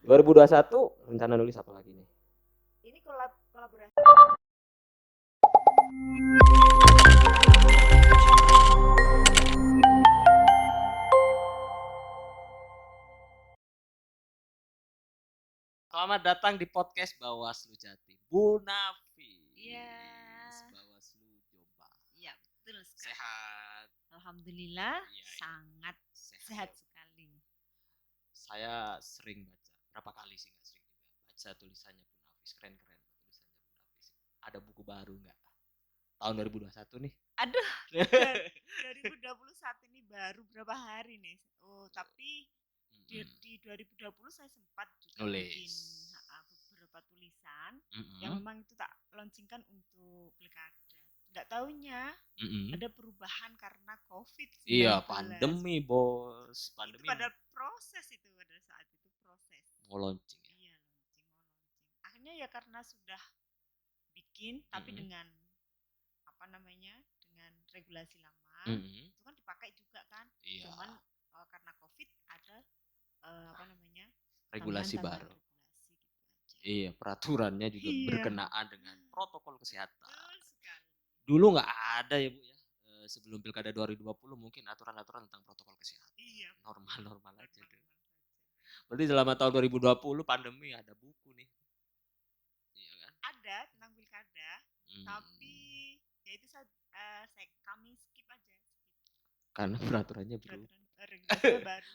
2021 rencana nulis apa lagi nih? Ini kolaborasi. Selamat datang di podcast Bawaslu Jatim. Bu Nafi. Iya. Bawaslu Jombang. Iya, betul sekali. Sehat. Alhamdulillah, Iya. sangat sehat sekali. Saya sering baca. Berapa kali sih nggak sering juga. Baca tulisannya Bu Nafi. Keren-keren tulisannya Bu Nafi. Ada buku baru nggak? Tahun 2021 nih. Aduh, 2021 ini baru berapa hari nih. Oh, tapi di 2020 saya sempat juga bikin beberapa tulisan yang memang itu tak launchingkan untuk pilkada. Nggak taunya ada perubahan karena COVID-19. Iya, pandemi bos. Pandemi. Itu pada proses itu, pada saat itu proses. Mau launching ya? Iya, launching. Akhirnya ya karena sudah bikin, tapi dengan dengan regulasi lama, itu kan dipakai juga kan. Iya. Cuman karena COVID ada regulasi baru. Regulasi gitu aja. Iya, peraturannya juga berkenaan dengan protokol kesehatan. Betul sekali. Dulu nggak ada ya Bu ya. Sebelum pilkada 2020 mungkin aturan-aturan tentang protokol kesehatan. Iya. Normal aja deh. Berarti selama tahun 2020 pandemi ada buku nih. Iya kan? Ada tentang pilkada, tapi ya itu kami skip aja. Karena peraturannya regulasinya baru.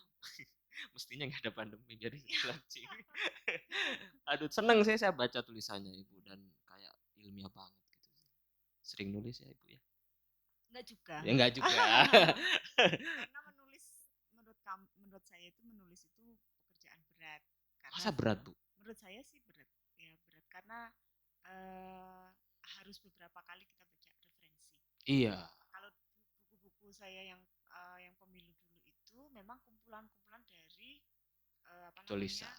Mestinya nggak ada pandemi jadi launching. Aduh, seneng sih saya baca tulisannya Ibu dan kayak ilmiah banget gitu. Sering nulis ya Ibu ya? Enggak juga. Ya enggak juga. Karena menurut saya itu menulis itu pekerjaan berat. Karena masa berat Bu? Menurut saya sih berat. Ya berat karena harus beberapa kali kita baca referensi. Iya. Kalau buku-buku saya yang pemilu dulu itu memang kumpulan-kumpulan dari tulisan.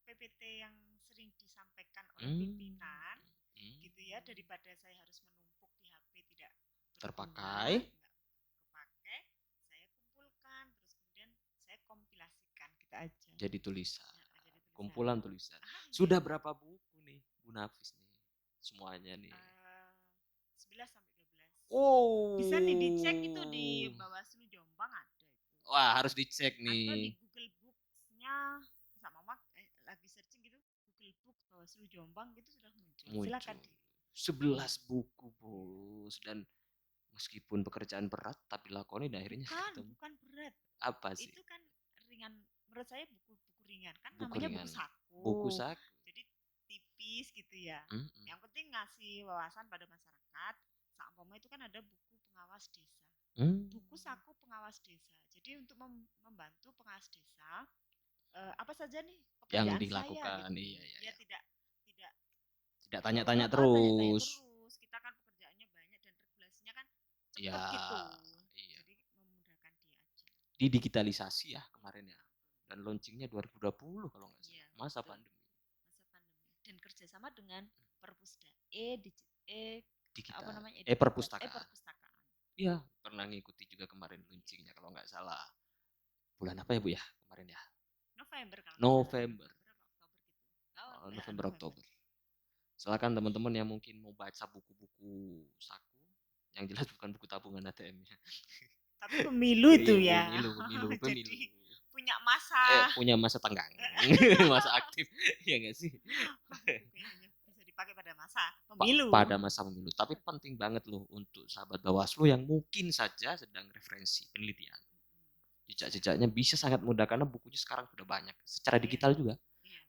PPT yang sering disampaikan oleh pimpinan, gitu ya, daripada saya harus menumpuk di HP tidak terpakai, kepake, saya kumpulkan, terus kemudian saya kompilasikan gitu aja. Jadi tulisan. Kumpulan tulisan. Sudah berapa buku nih Bu Nafis nih? Semuanya nih. 11 sampai 12. Oh. Bisa nih dicek itu di Bawaslu Jombang ada itu. Wah, harus dicek nih. Atau di Google Books-nya sama lagi searching gitu, Google Books Bawaslu Jombang gitu sudah muncul. Silakan. 11 buku bos, dan meskipun pekerjaan berat tapi lakoni dan akhirnya bukan berat. Apa sih? Itu kan ringan, menurut saya buku ringan kan, buku namanya ringan. Buku saku. Jadi tipis gitu ya. Yang penting ngasih wawasan pada masyarakat. Seumpama itu kan ada buku pengawas desa. Buku saku pengawas desa. Jadi untuk membantu pengawas desa apa saja nih pekerjaan yang dilakukan saya, gitu. Iya. Tidak tanya-tanya terus. Kita kan pekerjaannya banyak dan regulasinya kan cepat gitu. Iya. Jadi memudahkan dia aja. Didigitalisasi ya kemarin ya. Dan launchingnya 2020 kalau nggak salah. Masa pandemi. Dan kerjasama dengan Perpustakaan. Perpustakaan. Iya, pernah ngikuti juga kemarin launchingnya kalau nggak salah. Bulan apa ya Bu ya kemarin ya? November. Oktober. Silakan teman-teman yang mungkin mau baca buku-buku saku, yang jelas bukan buku tabungan ATM-nya. Tapi pemilu itu ya. Pemilu. Jadi punya masa tenggang. Masa aktif. Ya nggak sih? Bisa dipakai pada masa pemilu. Pada masa pemilu. Tapi penting banget loh untuk sahabat Bawaslu yang mungkin saja sedang referensi penelitian. Jejak-jejaknya bisa sangat mudah karena bukunya sekarang sudah banyak. Secara digital juga.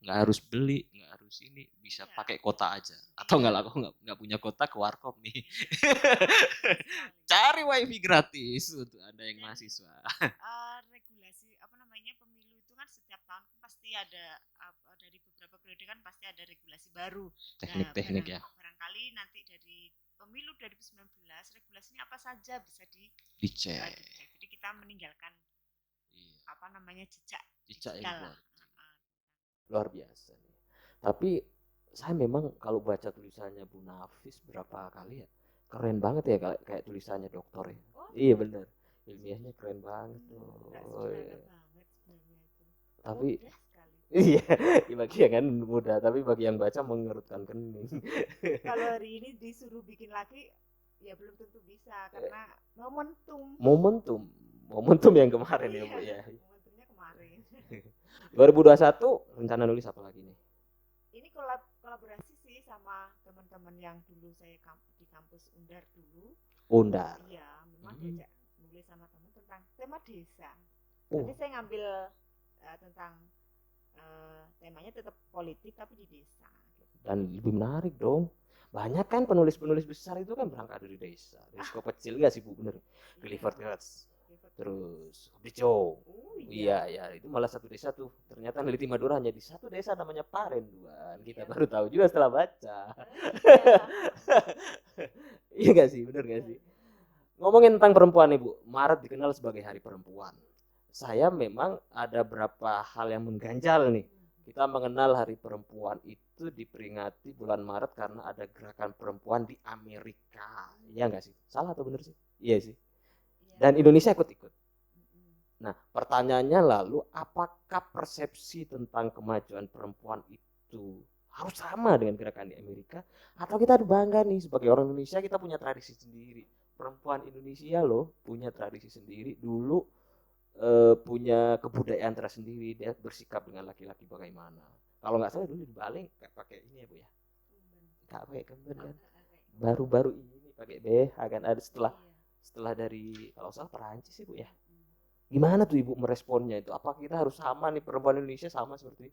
Nggak harus beli, nggak harus ini, bisa pakai kota aja. Atau nggak punya kota ke warkop nih. Cari wifi gratis untuk Anda yang mahasiswa. Regulasi pemilu itu kan setiap tahun pasti ada dari beberapa periode kan pasti ada regulasi baru. Teknik-teknik ya. Barangkali nanti dari pemilu 2019 regulasinya apa saja bisa dicek. Jadi kita meninggalkan jejak digital. Luar biasa nih. Tapi saya memang kalau baca tulisannya Bu Nafis berapa kali ya, keren banget ya kayak tulisannya dokter ya. Iya benar. Ilmiahnya keren banget loh. Tapi Iya, bagi yang kan mudah, tapi bagi yang baca mengerutkan kening. Kalau hari ini disuruh bikin lagi, ya belum tentu bisa karena momentum yang kemarin ya Bu ya. Momentumnya kemarin. 2021 rencana nulis apa lagi nih? Ini kolaborasi sih sama teman-teman yang dulu saya di kampus Undar dulu. Undar. Iya, memang diajak nulis sama teman tentang tema desa. Nanti saya ngambil tentang temanya tetap politik tapi di desa. Dan lebih menarik dong. Banyak kan penulis-penulis besar itu kan berangkat dari desa. Dari skop kecil gak sih Bu, bener? Clifford Geertz. Terus Bejo. Iya, ya itu malah satu desa tuh. Ternyata neliti Madura hanya di satu desa namanya Parenduan. Kita baru tahu juga setelah baca. Iya gak sih, bener gak sih? Ngomongin tentang perempuan nih Bu, Maret dikenal sebagai Hari Perempuan. Saya memang ada beberapa hal yang mengganjal nih. Kita mengenal Hari Perempuan itu diperingati bulan Maret karena ada gerakan perempuan di Amerika. Iya nggak sih? Salah atau bener sih? Iya sih. Dan Indonesia ikut-ikut. Nah, pertanyaannya lalu, apakah persepsi tentang kemajuan perempuan itu harus sama dengan gerakan di Amerika? Atau kita bangga nih sebagai orang Indonesia, kita punya tradisi sendiri. Perempuan Indonesia loh punya tradisi sendiri. Dulu punya kebudayaan tersendiri, dia bersikap dengan laki-laki bagaimana. Kalau nggak salah dulu di Bali nggak pakai ini ya Bu ya, nggak pakai kemben kan. Baru-baru ini pakai BH kan, ada setelah dari kalau salah Perancis sih Bu ya. Gimana tuh Ibu meresponnya itu? Apa kita harus sama nih, perempuan Indonesia sama seperti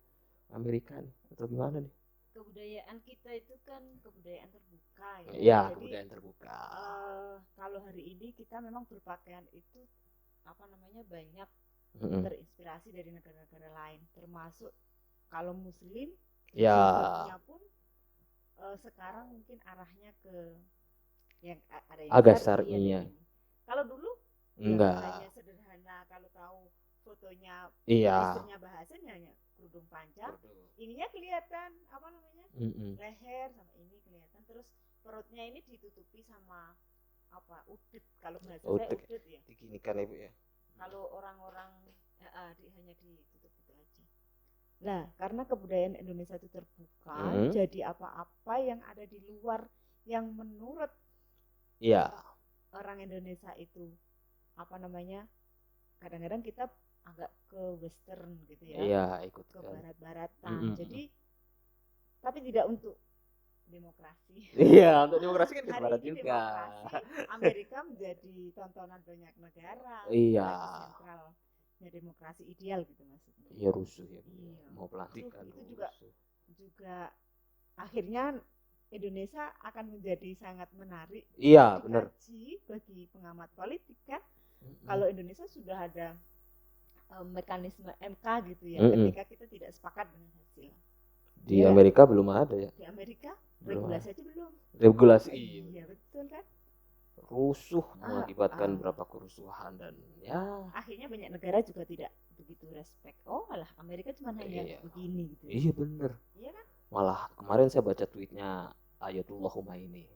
Amerika nih, atau gimana nih? Kebudayaan kita itu kan kebudayaan terbuka ya. Iya, kebudayaan terbuka. Kalau hari ini kita memang berpakaian itu banyak terinspirasi dari negara-negara lain, termasuk kalau Muslim ya pun sekarang mungkin arahnya ke yang ada yang agak syar'iyah. Kalau dulu enggak, hanya sederhana, kalau tahu fotonya istrinya bahasanya hanya kerudung panjang, ininya kelihatan leher sama ini kelihatan, terus perutnya ini ditutupi sama udit, kalau bahasa saya udit ya, diginikan Ibu ya. Kalau orang-orang hanya ditutup itu aja. Nah, karena kebudayaan Indonesia itu terbuka, jadi apa-apa yang ada di luar yang menurut orang Indonesia itu kadang-kadang kita agak ke western gitu ya. Iya, ikut ke barat-baratan. Jadi tapi tidak untuk demokrasi. Iya, untuk demokrasi kan ke barat juga. Amerika menjadi tontonan banyak negara. Iya. Sentralnya demokrasi ideal gitu maksudnya. Iya, rusuh ya. Iya. Mau pelantikan itu juga akhirnya Indonesia akan menjadi sangat menarik. Iya, benar. Bagi pengamat politik kan. Kalau Indonesia sudah ada mekanisme MK gitu ya, ketika kita tidak sepakat dengan hasil. Di Amerika belum ada ya. Di Amerika regulasi aja belum. Regulasi. Iya betul kan. Rusuh mengakibatkan berapa kerusuhan dan ya. Akhirnya banyak negara juga tidak begitu respect. Oh alah Amerika cuma hanya begini gitu. Iya bener. Iya kan. Malah kemarin saya baca tweetnya Ayatullah Khomeini.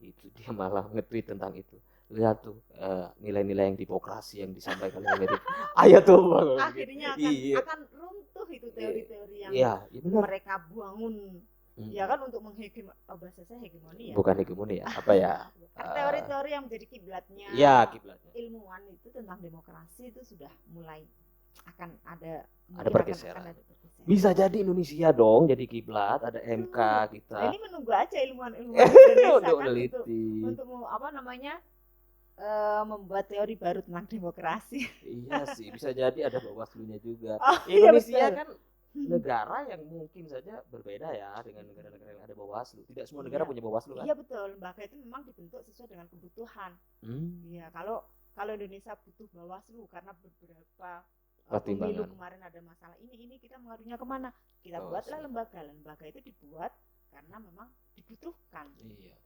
Itu dia malah nge-tweet tentang itu. Lihat tuh nilai-nilai yang demokrasi yang disampaikan oleh Ayatullah. Akhirnya akan runtuh itu teori-teori yang mereka bangun. Ya kan untuk bahasa saya hegemoni ya. Bukan hegemoni ya, apa ya? Teori-teori yang menjadi kiblatnya. Iya, kiblatnya. Ilmuwan itu tentang demokrasi itu sudah mulai akan ada pergeseran. Bisa jadi Indonesia dong jadi kiblat, ada MK kita. Nah, ini menunggu aja ilmuwan-ilmuwan Indonesia untuk membuat teori baru tentang demokrasi. Iya sih, bisa jadi ada Bawaslu-nya juga. Indonesia kan negara yang mungkin saja berbeda ya dengan negara-negara yang ada Bawaslu. Tidak semua negara punya Bawaslu kan? Iya betul, lembaga itu memang dibentuk sesuai dengan kebutuhan. Iya, kalau Indonesia butuh Bawaslu karena beberapa pemilu kemarin ada masalah ini kita mengadunya kemana? Kita buatlah lembaga itu dibuat karena memang dibutuhkan. Iya.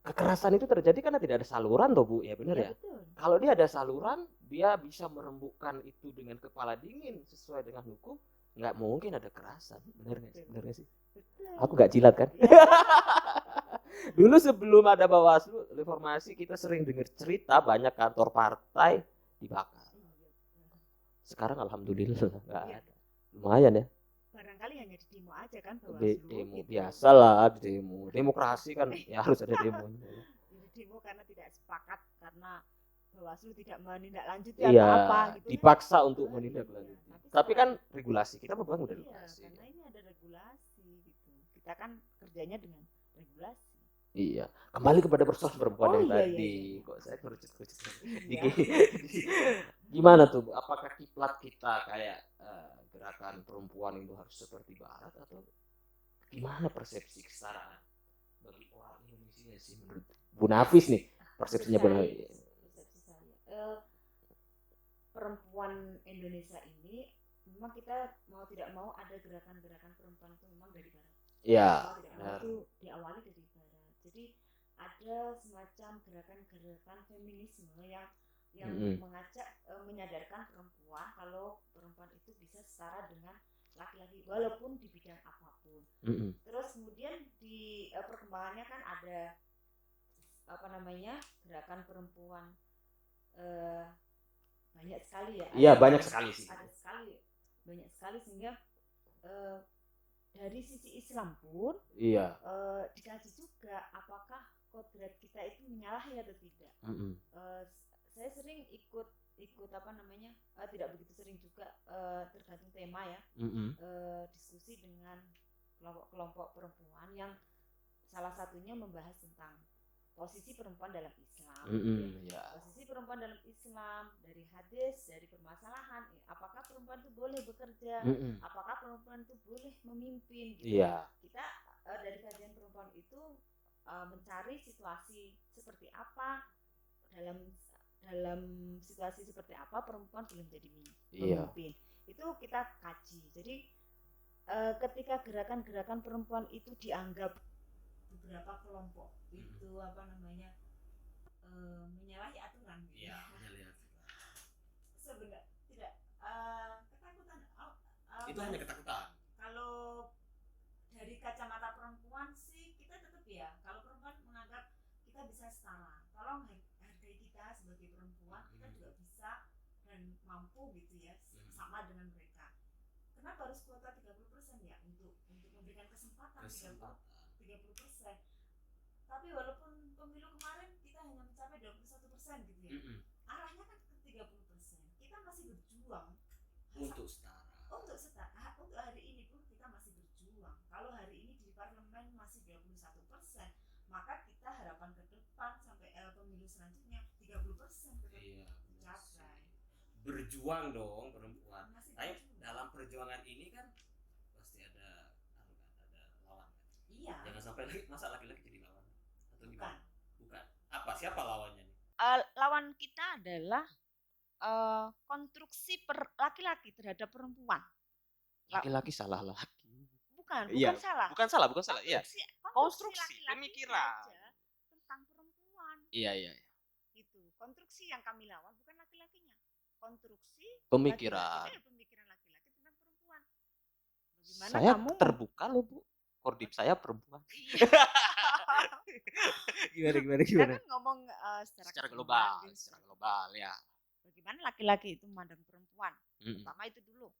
Kekerasan itu terjadi karena tidak ada saluran toh Bu, ya benar ya? Betul. Kalau dia ada saluran, dia bisa merembukkan itu dengan kepala dingin sesuai dengan hukum. Nggak mungkin ada kerasan, bener nggak sih? Betul. Aku nggak jilat kan? Dulu sebelum ada Bawaslu reformasi kita sering dengar cerita banyak kantor partai dibakar. Sekarang alhamdulillah nggak ada, lumayan ya. barangkali hanya di demo aja kan Bawaslu. Demo gitu. Biasalah demo. Demokrasi kan ya harus ada demo. Di demo karena tidak sepakat karena Bawaslu tidak menindaklanjuti atau apa gitu. Dipaksa kan? Untuk menindaklanjuti. Tapi kan regulasi kita berbangun dari regulasi. Karena ini ada regulasi gitu. Kita kan kerjanya dengan regulasi. Iya, kembali kepada persoalan perempuan yang tadi. Kok saya kerucut-kerucut. Gimana tuh? Apakah kiblat kita kayak gerakan perempuan itu harus seperti barat atau gimana persepsi kesetaraan bagi orang Indonesia sih menurut Bu Nafis nih? Persepsinya Bu Nafis. Perempuan Indonesia ini memang kita mau tidak mau ada gerakan-gerakan perempuan itu memang dari barat. Iya. Itu diawali dari barat. Jadi ada semacam gerakan-gerakan feminisme yang mengajak menyadarkan perempuan kalau perempuan itu bisa setara dengan laki-laki walaupun di bidang apapun. Terus kemudian di perkembangannya kan ada gerakan perempuan banyak sekali ya. Iya, banyak sekali sih. Banyak sekali sehingga dari sisi Islam pun dikaji juga apakah kodrat kita itu menyalahi atau tidak. Saya sering ikut tidak begitu sering juga, tergantung tema ya, diskusi dengan kelompok perempuan yang salah satunya membahas tentang posisi perempuan dalam Islam. Posisi perempuan dalam Islam dari hadis, dari permasalahan, apakah perempuan itu boleh bekerja, apakah perempuan itu boleh memimpin gitu. Kita dari kajian perempuan itu mencari situasi seperti apa, dalam situasi seperti apa perempuan belum jadi pemimpin. Itu kita kaji. Jadi ketika gerakan-gerakan perempuan itu dianggap beberapa kelompok itu menyalahi aturan gitu. Sebenarnya tidak ketakutan itu hanya ketakutan. Kalau dari kacamata perempuan sih kita tetap ya, kalau perempuan menganggap kita bisa setara, tolong hargai kita sebagai perempuan, kita juga bisa dan mampu gitu ya, sama dengan mereka. Kenapa harus kuota 30% ya untuk memberikan kesempatan 30%. Tapi walaupun pemilu kemarin kita hanya mencapai 21% gitu ya. Arahnya kan ke 30%. Kita masih berjuang untuk setara. Untuk hari ini pun kita masih berjuang. Kalau hari ini di parlemen masih 21%, maka kita harapan ke depan sampai pemilu selanjutnya 30% tercapai. Berjuang dong perempuan. Tapi dalam perjuangan ini kan pasti ada lawan. Iya. Jangan sampai masa laki-laki jadi lawan. Atau gimana? Bukan. Apa? Siapa lawannya nih? Lawan kita adalah konstruksi laki-laki terhadap perempuan. Laki-laki salah lagi. Bukan salah. Bukan salah. Iya. Konstruksi pemikiran tentang perempuan. Iya. Itu konstruksi yang kami lawan, bukan laki-lakinya. Konstruksi pemikiran laki-laki tentang perempuan. Bagaimana saya terbuka loh Bu. Kordip saya perempuan. Gimana? Kita kan ngomong secara global ya. Bagaimana laki-laki itu memandang perempuan? Pertama itu dulu.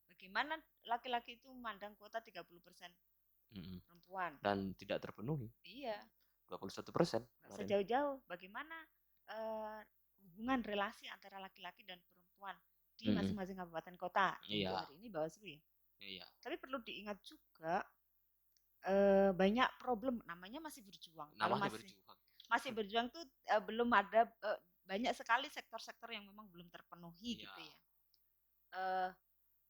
Bagaimana laki-laki itu memandang kuota 30% perempuan dan tidak terpenuhi. Iya. 21%. Sejauh-jauh bagaimana hubungan relasi antara laki-laki dan perempuan di masing-masing kabupaten kota. Untuk hari ini Bawaslu ya. Iya. Tapi perlu diingat juga banyak problem, namanya masih berjuang. Masih berjuang tuh belum ada banyak sekali sektor-sektor yang memang belum terpenuhi gitu ya.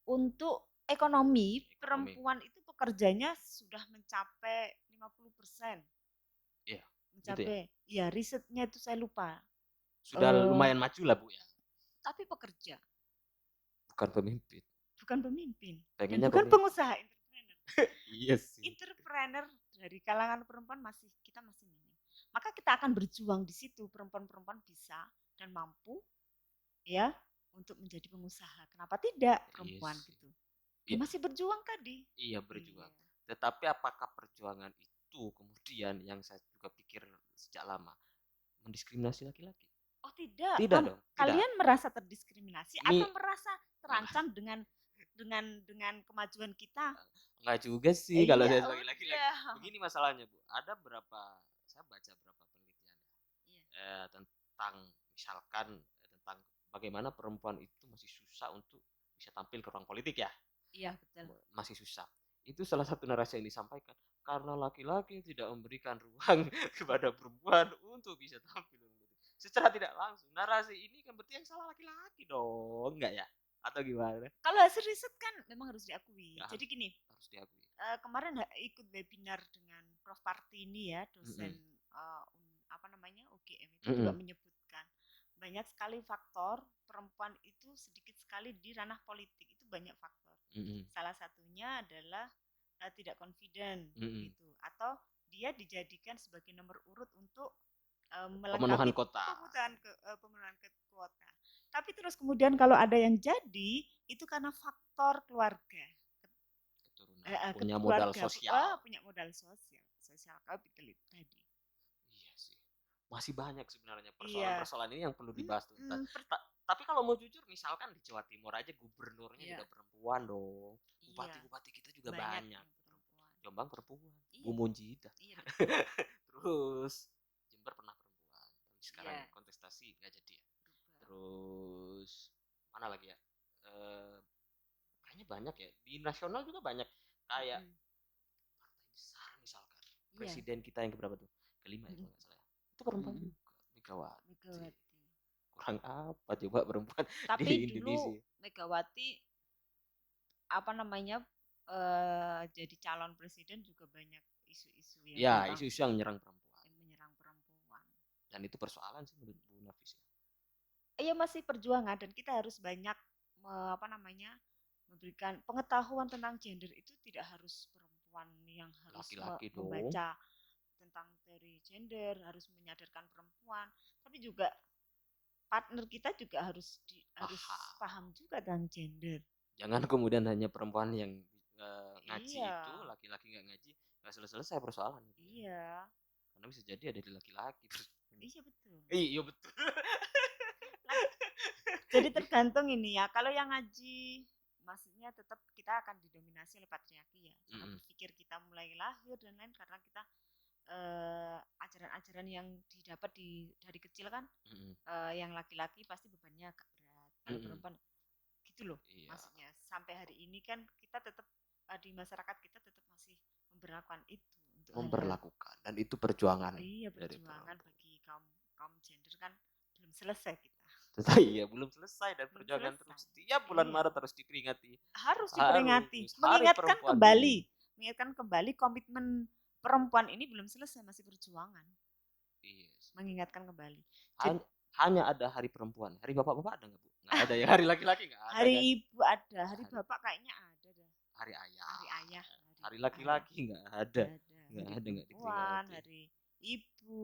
Untuk ekonomi perempuan itu pekerjanya sudah mencapai 50%. Iya. Mencapai. Gitu ya? Risetnya itu saya lupa. Sudah lumayan maju lah Bu ya. Tapi pekerja. Bukan pemimpin. Pengennya bukan pengusaha, entrepreneur. Iya sih. Entrepreneur dari kalangan perempuan kita masih minim. Maka kita akan berjuang di situ, perempuan-perempuan bisa dan mampu ya untuk menjadi pengusaha. Kenapa tidak perempuan gitu? Ya, masih berjuang tadi. Iya, berjuang. Tetapi apakah perjuangan itu kemudian yang saya juga pikir sejak lama mendiskriminasi laki-laki? Oh tidak. Tidak dong. Kalian merasa terdiskriminasi atau merasa terancam dengan dengan kemajuan kita. Enggak juga sih kalau Iya, saya sebagai laki-laki. udah. Begini masalahnya, Bu. Ada saya baca berapa penelitian tentang misalkan tentang bagaimana perempuan itu masih susah untuk bisa tampil ke ruang politik ya. Iya, betul. Masih susah. Itu salah satu narasi yang disampaikan karena laki-laki tidak memberikan ruang kepada perempuan untuk bisa tampil. Secara tidak langsung narasi ini kan berarti yang salah laki-laki dong, enggak ya? Atau gimana? Kalau hasil riset kan memang harus diakui. Ya, jadi gini, harus diakui. Kemarin ikut webinar dengan Prof Partini ya, dosen apa namanya UGM itu juga menyebutkan banyak sekali faktor perempuan itu sedikit sekali di ranah politik, itu banyak faktor. Salah satunya adalah tidak confident gitu, atau dia dijadikan sebagai nomor urut untuk melengkapi pemenuhan kuota. Tapi terus kemudian kalau ada yang jadi itu karena faktor keluarga, punya modal sosial, punya modal sosial capital itu tadi. Iya sih, masih banyak sebenarnya persoalan-persoalan ini yang perlu dibahas tuntas. Tapi kalau mau jujur, misalkan di Jawa Timur aja gubernurnya juga perempuan dong, bupati-bupati kita juga banyak perempuan. Jombang perempuan, Bu Munjidah. Terus Jember pernah perempuan, tapi sekarang kontestasi nggak jadi ya. Terus mana lagi ya? Kayaknya banyak ya, di nasional juga banyak, kayak partai besar misalkan presiden kita yang keberapa tuh, kelima ya kalau nggak salah, itu perempuan juga, Megawati. Kurang apa coba perempuan tapi di Indonesia? Dulu Megawati apa namanya jadi calon presiden juga banyak isu-isu yang isu-isu yang menyerang perempuan. Dan itu persoalan sih menurut Bu Nafis. Iya, masih perjuangan, dan kita harus banyak memberikan pengetahuan tentang gender. Itu tidak harus perempuan yang harus laki-laki membaca tentang teori gender, harus menyadarkan perempuan, tapi juga partner kita juga harus paham juga tentang gender. Jangan kemudian hanya perempuan yang ngaji itu, laki-laki nggak ngaji, nggak selesai persoalan. Iya. Karena bisa jadi ada di laki-laki. Iya betul. Iya betul. Jadi tergantung ini ya. Kalau yang ngaji, maksudnya tetap kita akan didominasi oleh patriarki ya. Cara berpikir kita mulai lahir dan lain, karena kita ajaran-ajaran yang didapat dari kecil kan, yang laki-laki pasti bebannya agak berat, kalau perempuan gitu loh. Iya. Maksudnya sampai hari ini kan kita tetap di masyarakat kita tetap masih memperlakukan itu untuk dan itu perjuangan. Iya, perjuangan bagi kaum gender kan belum selesai kita. Iya, belum selesai, dan perjuangan terus setiap bulan Maret harus diperingati. Harus diperingati, mengingatkan kembali komitmen perempuan ini belum selesai, masih perjuangan. Iya. Mengingatkan kembali. Hanya ada hari perempuan, hari bapak-bapak ada nggak Bu? Nggak ada ya, hari laki-laki nggak ada. Hari ibu ada, hari bapak kayaknya ada dah. Hari ayah. Hari laki-laki nggak ada. Nggak ada, nggak diperingati. Hari ibu.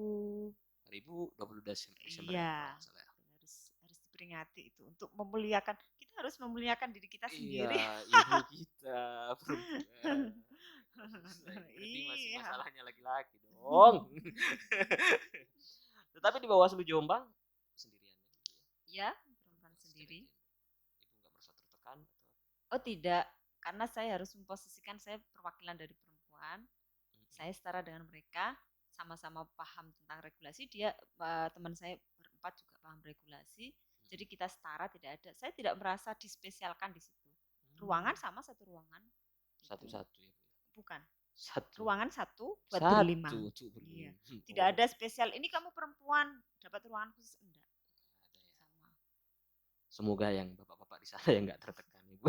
Hari ibu 22 Desember. Iya. Harus diperingati itu untuk memuliakan. Kita harus memuliakan diri kita sendiri. Iya, ibu kita perempuan. Berarti masih masalahnya laki-laki dong. Tetapi di Bawaslu Jombang sendirian ya? Perempuan sendiri. Ibu nggak merasa tertekan atau? Oh tidak, karena saya harus memposisikan saya perwakilan dari perempuan. Saya setara dengan mereka, sama-sama paham tentang regulasi. Dia teman saya berempat juga paham regulasi. Jadi kita setara, tidak ada. Saya tidak merasa dispesialkan di situ. Ruangan sama, satu ruangan. Satu-satu ya Bu? Bukan. Satu. Ruangan satu buat berlima. Iya. Tidak ada spesial. Ini kamu perempuan dapat ruangan khusus, enggak. Sama. Semoga yang bapak-bapak di sana yang nggak tertekan Ibu.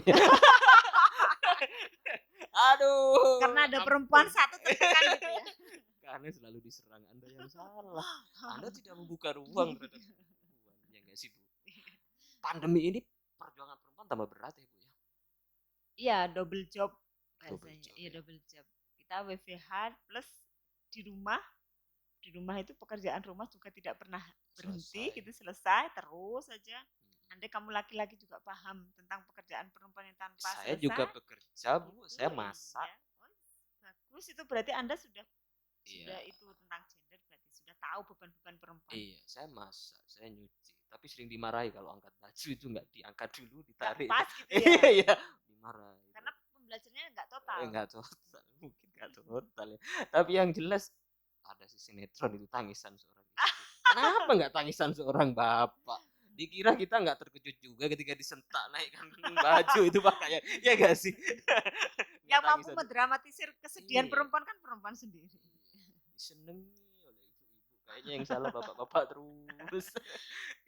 Aduh. Karena ada perempuan satu tertekan gitu ya. Karena selalu diserang, Anda yang salah. Anda tidak membuka ruang terhadap perempuan. Ya nggak sih Bu? Pandemi ini perjuangan perempuan tambah berat ya Bu ya? Iya, double job. Iya, double job. Kita WFH plus di rumah itu pekerjaan rumah juga tidak pernah berhenti, gitu, selesai terus saja. Andai kamu laki-laki juga paham tentang pekerjaan perempuan yang tanpa saya selesai, juga bekerja Bu, saya masak. Ya. Bagus, itu berarti Anda sudah itu tentang gender, berarti sudah tahu beban-beban perempuan. Iya, saya masak, saya nyuci, tapi sering dimarahi kalau angkat baju itu nggak diangkat dulu, ditarik. Pas gitu ya. Iya. marah. Karena pembelajarannya nggak total. Nggak total, mungkin nggak total ya. Tapi yang jelas ada si sinetron itu tangisan seorang istri. Kenapa nggak tangisan seorang bapak? Dikira kita nggak terkejut juga ketika disentak naikkan baju itu pakaian, ya gak sih? Yang mampu mendramatisir kesedihan perempuan kan perempuan sendiri. Disenengi oleh ibu-ibu, kayaknya yang salah bapak-bapak terus.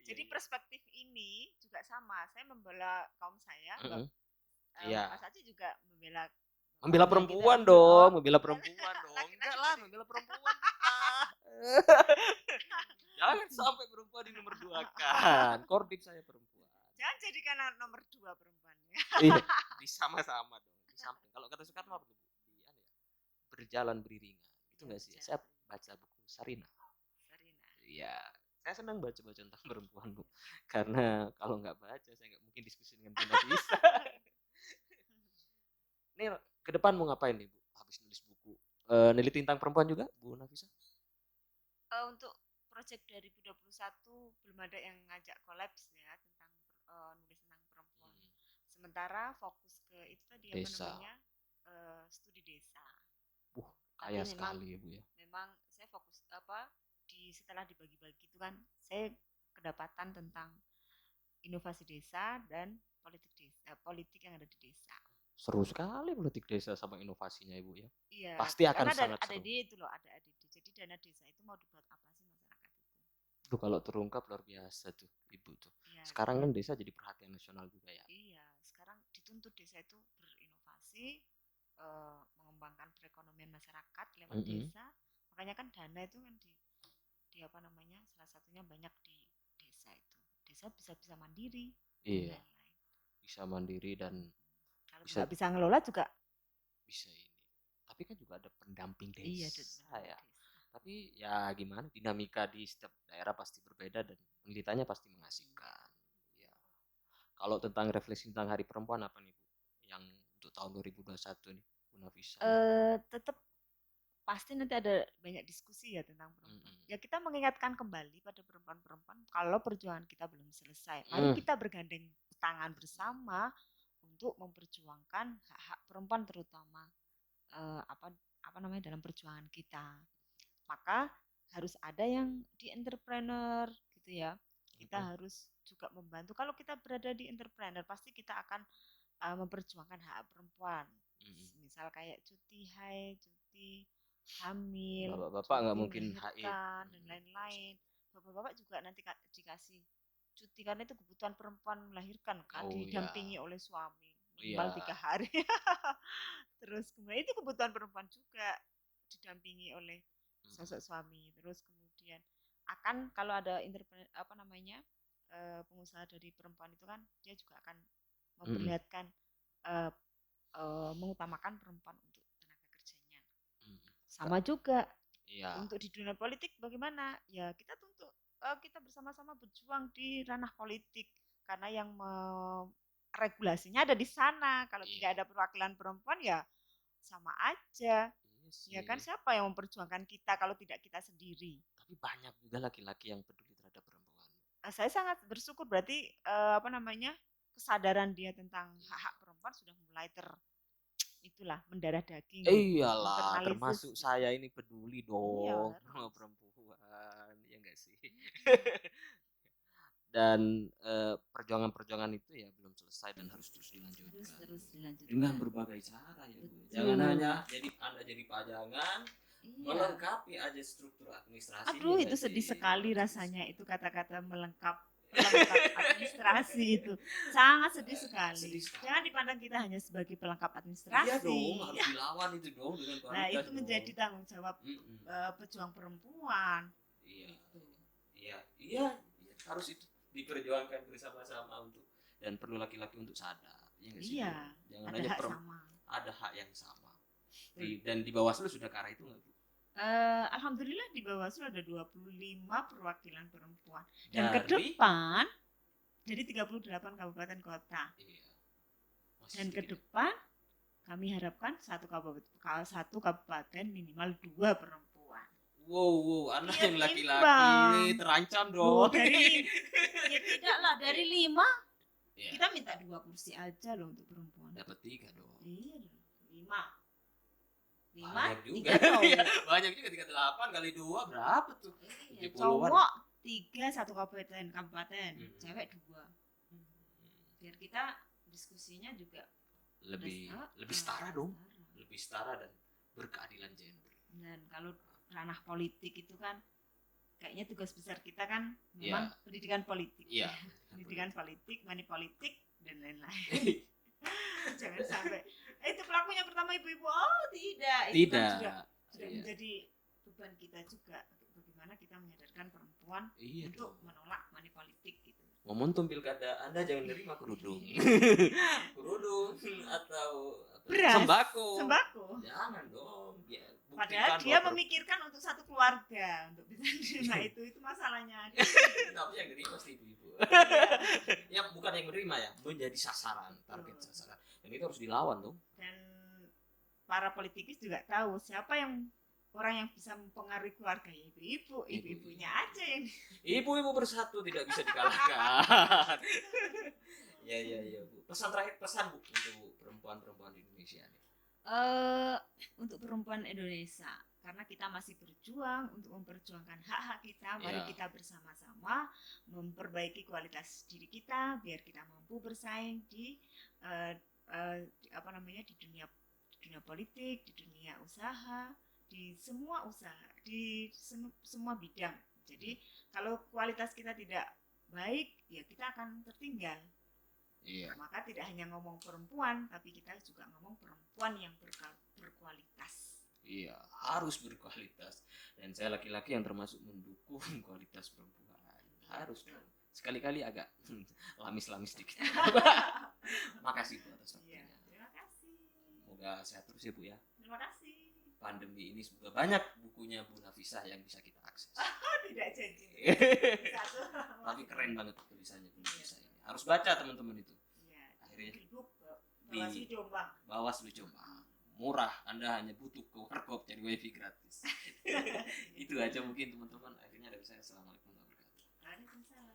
Jadi perspektif ini juga sama, saya membela kaum saya, Mas Aci juga membela perempuan dong, membela perempuan dong. Enggak lah, membela perempuan kita. Jangan sampai perempuan di nomor 2 kan. Korbit saya perempuan. Jangan jadikan nomor 2 perempuannya. Iya, sama-sama dong. Di samping. Kalau kata Soekarno apa tuh? Berjalan beriringan. Itu enggak sih? Saya baca buku Sarina. Iya, saya senang baca-baca tentang perempuan, Bu. Karena kalau nggak baca, saya nggak mungkin diskusi dengan Bu Nafisa. Nih, ke depan mau ngapain nih, Bu? Habis nulis buku. Neliti tentang perempuan juga, Bu Nafisa? Untuk project 2021 belum ada yang ngajak kolaps ya tentang nulis tentang perempuan. Sementara fokus ke itu tadi desa. Apa namanya? Studi desa. Kaya sekali ya, Bu ya. Memang saya fokus setelah dibagi-bagi itu kan saya kedapatan tentang inovasi desa dan politik yang ada di desa. Seru sekali politik desa sama inovasinya, Ibu ya. Iya. Pasti akan sangat seru. Ada itu loh, ada ADD. Jadi dana desa itu mau dibuat apa sih masyarakat itu? Duh, kalau terungkap luar biasa tuh, Ibu tuh. Ya, sekarang kan desa jadi perhatian nasional juga ya. Iya, sekarang dituntut desa itu berinovasi, mengembangkan perekonomian masyarakat lewat desa. Makanya kan dana itu kan di apa namanya, salah satunya banyak di desa itu. Desa bisa mandiri. Iya. Bisa mandiri dan kalau bisa ngelola juga bisa ini. Tapi kan juga ada pendamping desa ya. Tapi ya gimana, dinamika di setiap daerah pasti berbeda dan penelitiannya pasti mengasihkan. Ya. Kalau tentang refleksi tentang Hari Perempuan apa nih, Bu? Yang untuk tahun 2021 nih, Bu Nafisa. Tetap pasti nanti ada banyak diskusi ya tentang perempuan. Ya kita mengingatkan kembali pada perempuan-perempuan kalau perjuangan kita belum selesai. Mari kita bergandeng tangan bersama untuk memperjuangkan hak-hak perempuan terutama apa namanya dalam perjuangan kita. Maka harus ada yang di entrepreneur gitu ya. Kita harus juga membantu. Kalau kita berada di entrepreneur pasti kita akan memperjuangkan hak perempuan. Misal kayak cuti haid, cuti hamil, bapak nggak mungkin haid dan lain-lain. Bapak-bapak juga nanti dikasih cuti karena itu kebutuhan perempuan melahirkan kan, didampingi oleh suami minimal 3 hari. Terus kemudian itu kebutuhan perempuan juga didampingi oleh sosok suami. Terus kemudian akan kalau ada pengusaha dari perempuan itu kan dia juga akan memperlihatkan mengutamakan perempuan untuk tenaga kerjanya. Sama juga untuk di dunia politik bagaimana? Ya kita tuntut kita bersama-sama berjuang di ranah politik karena yang regulasinya ada di sana. Kalau tidak ada perwakilan perempuan ya sama aja. Ya kan siapa yang memperjuangkan kita kalau tidak kita sendiri? Tapi banyak juga laki-laki yang peduli terhadap perempuan. Saya sangat bersyukur berarti kesadaran dia tentang hak-hak perempuan sudah mulai mendarah daging. Iyalah, termasuk saya ini peduli dong sama perempuan, ya enggak sih? Dan perjuangan-perjuangan itu ya belum selesai dan harus terus dilanjutkan. Dengan berbagai cara ya, Bu. Jangan hanya jadi pajangan, melengkapi aja struktur administrasi. Aduh, itu sedih sekali rasanya itu kata-kata melengkapi administrasi itu sangat sedih sekali. Jangan dipandang kita hanya sebagai pelengkap administrasi. Iya dong, harus dilawan itu dong dengan kualitas. Nah itu menjadi tanggung jawab pejuang perempuan. Iya, harus itu diperjuangkan bersama-sama untuk dan perlu laki-laki untuk sadar. Iya. Jangan hanya ada hak yang sama. Dan di Bawaslu sudah ke arah itu nggak, Bu? Alhamdulillah di Bawaslu ada 25 perwakilan perempuan. Dan ke depan dari 38 kabupaten kota. Iya. Dan ke depan kami harapkan satu kabupaten minimal 2 perempuan. Wow, anak yang laki-laki terancam dong. Tidaklah dari 5 kita minta 2 kursi aja loh untuk perempuan. dapat 3 dong. Iya, 5. Banyak juga. 3 cowok. Banyak juga 38 kali 2 berapa tuh? Iya, cowok 3 satu kabupaten, cewek 2. Biar kita diskusinya juga lebih setara dong. Lebih setara dan berkeadilan gender. Dan kalau ranah politik itu kan kayaknya tugas besar kita kan memang pendidikan politik. Iya. Pendidikan politik, money politik dan lain-lain. Jangan sampai itu pelakunya pertama ibu-ibu. Oh, tidak. Itu kan sudah menjadi beban kita juga. Bagaimana kita menyadarkan perempuan untuk menolak money politik gitu. Momentum pilkada Anda jangan nerima kerudung. Kerudung atau beras, sembako. Jangan dong. Ya, padahal dia memikirkan untuk satu keluarga untuk bisa menerima itu masalahnya. Tapi yang nerima pasti ibu-ibu. Ya bukan yang menerima ya, menjadi sasaran, target sasaran. Dan itu harus dilawan dong. Dan para politikus juga tahu siapa yang orang yang bisa mempengaruhi keluarga, ya ibu-ibunya aja yang ibu-ibu bersatu tidak bisa dikalahkan. Ya Bu. Pesan terakhir Bu untuk perempuan-perempuan di Indonesia nih. Untuk perempuan Indonesia, karena kita masih berjuang untuk memperjuangkan hak-hak kita, mari kita bersama-sama memperbaiki kualitas diri kita biar kita mampu bersaing di di dunia politik, di dunia usaha, di semua usaha, di semua bidang. Jadi kalau kualitas kita tidak baik, ya kita akan tertinggal. Iya. Maka tidak hanya ngomong perempuan, tapi kita juga ngomong perempuan yang berkualitas. Iya, harus berkualitas. Dan saya laki-laki yang termasuk mendukung kualitas perempuan. Harus dong. Sekali-kali agak lamis-lamis dikit. Makasih Bu atas waktunya. Terima kasih. Semoga sehat terus ya Bu ya. Terima kasih. Pandemi ini semoga banyak bukunya Bu Nafisah yang bisa kita akses. Tidak jadi. Tapi keren banget tulisannya Bu Nafisah ini. Harus baca teman-teman itu. Iya. Akhirnya di Bawaslu Jombang. Murah, Anda hanya butuh ke warkop cari wifi gratis. Itu aja mungkin teman-teman. Akhirnya dari saya. Assalamualaikum warahmatullahi wabarakatuh. Waalaikumsalam.